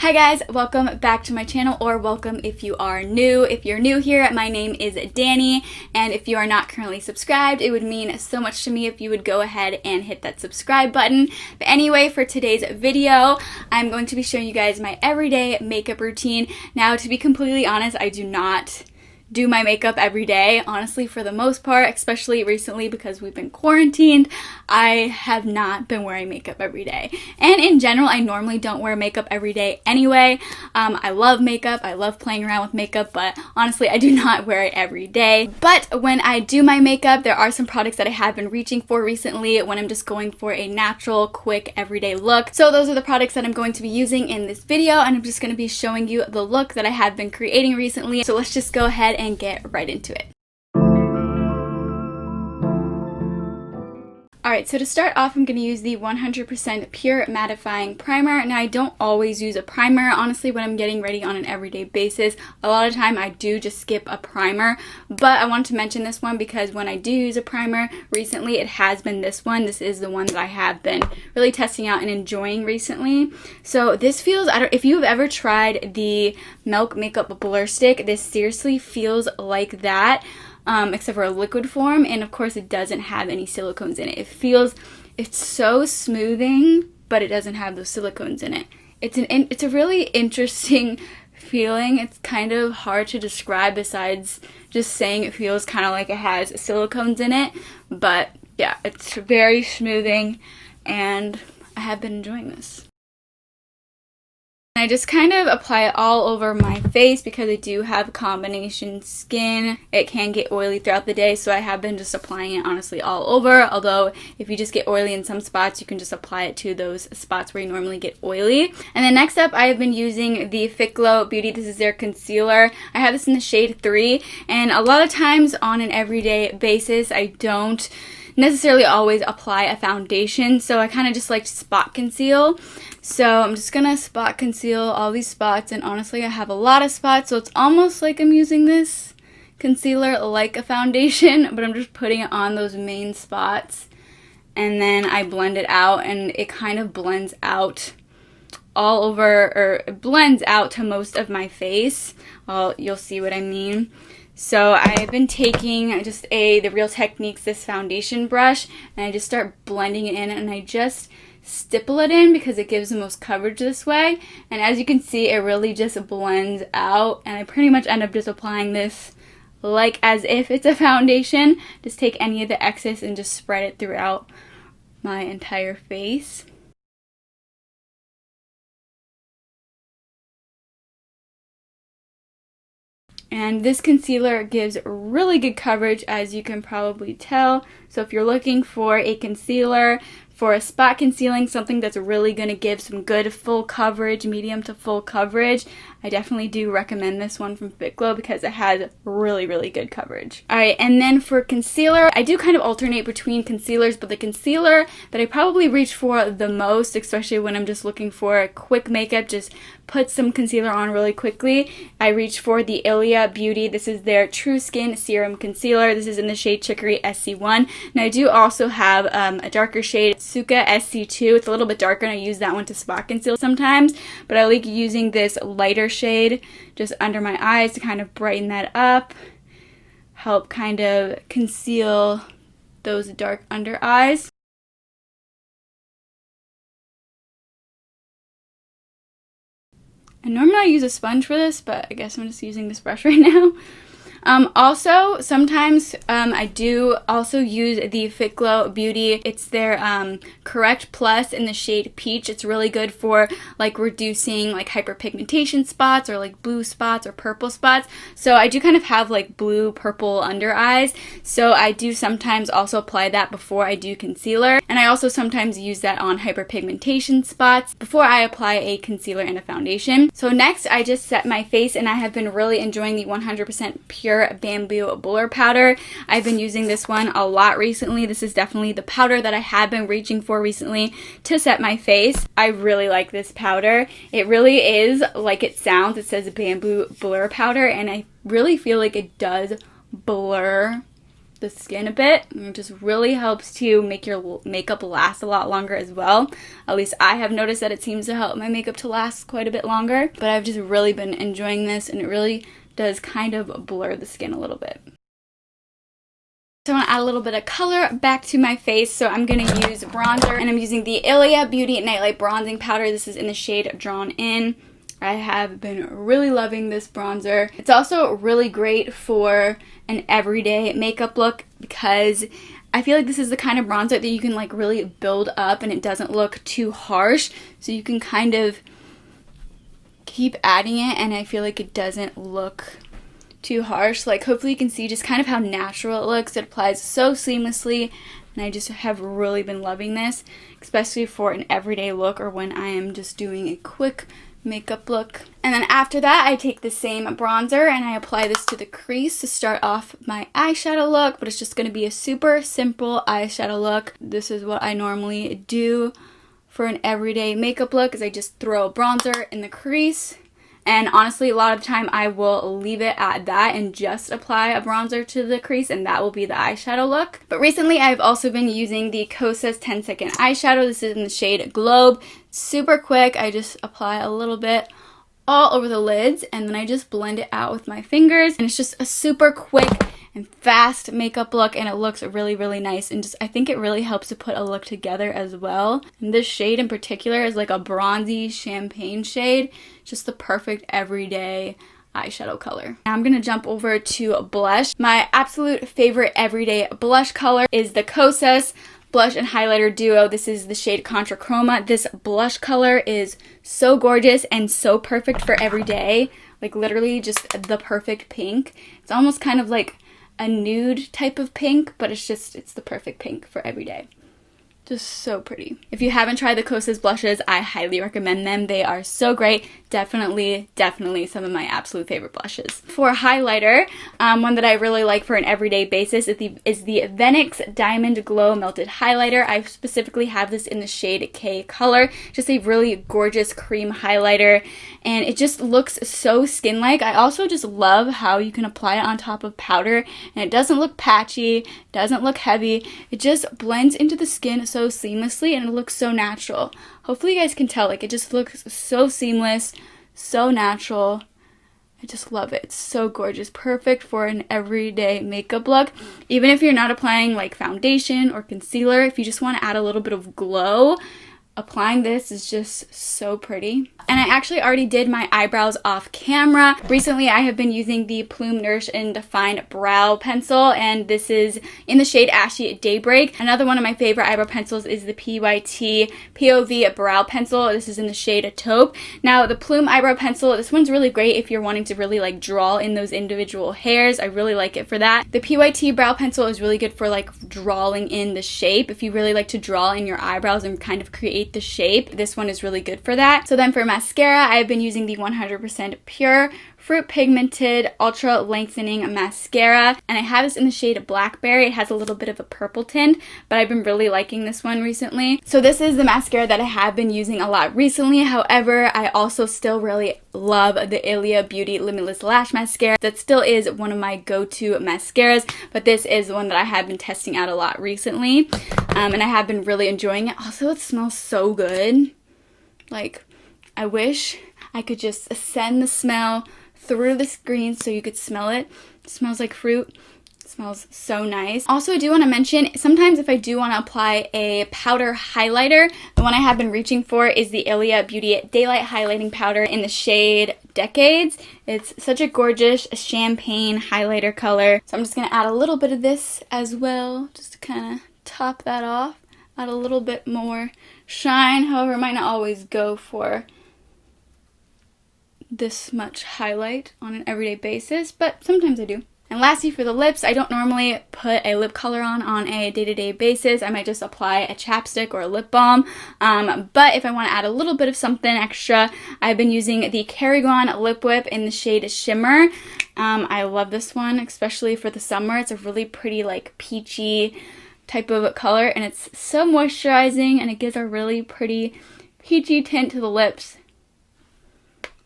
Hi guys, welcome back to my channel, or welcome if you are new. If you're new here, my name is Danny, and if you are not currently subscribed, it would mean so much to me if you would go ahead and hit that subscribe button. But anyway, for today's video, I'm going to be showing you guys my everyday makeup routine. Now, to be completely honest, I do not do my makeup every day. Honestly, for the most part, especially recently because we've been quarantined, I have not been wearing makeup every day. And in general, I normally don't wear makeup every day anyway. I love makeup, I love playing around with makeup, but honestly, I do not wear it every day. But when I do my makeup, there are some products that I have been reaching for recently when I'm just going for a natural, quick, everyday look. So those are the products that I'm going to be using in this video, and I'm just going to be showing you the look that I have been creating recently. So let's just go ahead and get right into it. Alright, so to start off, I'm going to use the 100% Pure Mattifying Primer. Now, I don't always use a primer, honestly, when I'm getting ready on an everyday basis. A lot of time, I do just skip a primer, but I wanted to mention this one because when I do use a primer recently, it has been this one. This is the one that I have been really testing out and enjoying recently. So this feels, if you've ever tried the Milk Makeup Blur Stick, this seriously feels like that. Except for a liquid form, and of course it doesn't have any silicones in it. It's so smoothing, but it doesn't have those silicones in it. It's a really interesting feeling. It's kind of hard to describe besides just saying it feels kind of like it has silicones in it, but yeah, it's very smoothing, and I have been enjoying this. I just kind of apply it all over my face because I do have combination skin. It can get oily throughout the day, so I have been just applying it honestly all over. Although if you just get oily in some spots, you can just apply it to those spots where you normally get oily. And then next up, I have been using the Thirdlove Beauty. This is their concealer. I have this in the shade 3, and a lot of times on an everyday basis, I don't necessarily always apply a foundation, so I kind of just like to spot conceal. So I'm just gonna spot conceal all these spots, and honestly I have a lot of spots, so it's almost like I'm using this concealer like a foundation, but I'm just putting it on those main spots, and then I blend it out, and it kind of blends out all over, or it blends out to most of my face. Well, you'll see what I mean. So I've been taking just the Real Techniques, this foundation brush, and I just start blending it in, and I just stipple it in because it gives the most coverage this way. And as you can see, it really just blends out, and I pretty much end up just applying this like as if it's a foundation. Just take any of the excess and just spread it throughout my entire face. And this concealer gives really good coverage, as you can probably tell. So if you're looking for a concealer for a spot concealing, something that's really going to give some good full coverage, medium to full coverage, I definitely do recommend this one from Thirdlove because it has really, really good coverage. Alright, and then for concealer, I do kind of alternate between concealers, but the concealer that I probably reach for the most, especially when I'm just looking for quick makeup, just put some concealer on really quickly, I reach for the Ilia Beauty. This is their True Skin Serum Concealer. This is in the shade Chicory SC1. And I do also have a darker shade, Suka SC2. It's a little bit darker, and I use that one to spot conceal sometimes, but I like using this lighter shade just under my eyes to kind of brighten that up, help kind of conceal those dark under eyes. And normally I use a sponge for this, but I guess I'm just using this brush right now. Also, sometimes I do also use the Thirdlove Beauty. It's their Correct Plus in the shade Peach. It's really good for like reducing like hyperpigmentation spots, or like blue spots or purple spots. So I do kind of have like blue purple under eyes, so I do sometimes also apply that before I do concealer. And I also sometimes use that on hyperpigmentation spots before I apply a concealer and a foundation. So next, I just set my face, and I have been really enjoying the 100% Pure Bamboo Blur Powder. I've been using this one a lot recently. This is definitely the powder that I have been reaching for recently to set my face. I really like this powder. It really is like it sounds. It says Bamboo Blur Powder, and I really feel like it does blur the skin a bit, and it just really helps to make your makeup last a lot longer as well. At least I have noticed that it seems to help my makeup to last quite a bit longer, but I've just really been enjoying this, and it really does kind of blur the skin a little bit. So I want to add a little bit of color back to my face, so I'm going to use bronzer, and I'm using the Ilia Beauty Nightlight Bronzing Powder. This is in the shade Drawn In. I have been really loving this bronzer. It's also really great for an everyday makeup look because I feel like this is the kind of bronzer that you can like really build up and it doesn't look too harsh. So you can kind of keep adding it and I feel like it doesn't look too harsh. Like hopefully you can see just kind of how natural it looks. It applies so seamlessly and I just have really been loving this, especially for an everyday look or when I am just doing a quick makeup look. And then after that I take the same bronzer and I apply this to the crease to start off my eyeshadow look, but it's just going to be a super simple eyeshadow look. This is what I normally do for an everyday makeup look, is I just throw a bronzer in the crease, and honestly a lot of the time I will leave it at that and just apply a bronzer to the crease and that will be the eyeshadow look. But recently I've also been using the Kosas 10-second eyeshadow. This is in the shade Globe. Super quick. I just apply a little bit all over the lids and then I just blend it out with my fingers, and it's just a super quick and fast makeup look and it looks really, really nice, and just I think it really helps to put a look together as well. And this shade in particular is like a bronzy champagne shade, just the perfect everyday eyeshadow color. Now I'm gonna jump over to blush. My absolute favorite everyday blush color is the Kosas blush and highlighter duo. This is the shade Contra Chroma. This blush color is so gorgeous and so perfect for every day. Like literally just the perfect pink. It's almost kind of like a nude type of pink, but it's the perfect pink for every day. Just so pretty. If you haven't tried the Kosas blushes, I highly recommend them. They are so great. Definitely some of my absolute favorite blushes. For highlighter, one that I really like for an everyday basis is the Venics Diamond Glow Melted Highlighter. I specifically have this in the shade K color. Just a really gorgeous cream highlighter, and it just looks so skin-like. I also just love how you can apply it on top of powder, and it doesn't look patchy, doesn't look heavy. It just blends into the skin so seamlessly and it looks so natural. Hopefully you guys can tell, like it just looks so seamless, so natural. I just love it. It's so gorgeous. Perfect for an everyday makeup look. Even if you're not applying like foundation or concealer, if you just want to add a little bit of glow, applying this is just so pretty. And I actually already did my eyebrows off camera. Recently I have been using the Plume Nourish and Define Brow Pencil, and this is in the shade Ashy Daybreak. Another one of my favorite eyebrow pencils is the PYT POV Brow Pencil. This is in the shade Taupe. Now the Plume Eyebrow Pencil, this one's really great if you're wanting to really like draw in those individual hairs. I really like it for that. The PYT Brow Pencil is really good for like drawing in the shape. If you really like to draw in your eyebrows and kind of create the shape, this one is really good for that. So then for mascara, I've been using the 100% Pure Fruit Pigmented Ultra Lengthening Mascara, and I have this in the shade Blackberry. It has a little bit of a purple tint, but I've been really liking this one recently. So this is the mascara that I have been using a lot recently. However, I also still really love the Ilia Beauty Limitless Lash Mascara. That still is one of my go-to mascaras, but this is one that I have been testing out a lot recently, and I have been really enjoying it. Also, it smells so good. Like, I wish I could just send the smell through the screen so you could smell it. It smells like fruit. It smells so nice. Also, I do want to mention, sometimes if I do want to apply a powder highlighter, the one I have been reaching for is the Ilia Beauty Daylight Highlighting Powder in the shade Decades. It's such a gorgeous champagne highlighter color. So I'm just going to add a little bit of this as well, just to kind of top that off. Add a little bit more shine. However, it might not always go for this much highlight on an everyday basis, but sometimes I do. And lastly, for the lips, I don't normally put a lip color on a day-to-day basis. I might just apply a chapstick or a lip balm, but if I want to add a little bit of something extra, I've been using the Kerrygon Lip Whip in the shade Shimmer. I love this one, especially for the summer. It's a really pretty, like, peachy type of color, and it's so moisturizing, and it gives a really pretty peachy tint to the lips.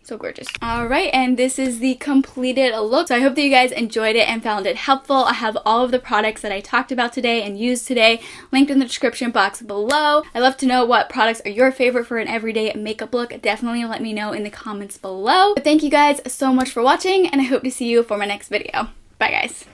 So gorgeous. Alright, and this is the completed look. So I hope that you guys enjoyed it and found it helpful. I have all of the products that I talked about today and used today linked in the description box below. I'd love to know what products are your favorite for an everyday makeup look. Definitely let me know in the comments below. But thank you guys so much for watching, and I hope to see you for my next video. Bye guys.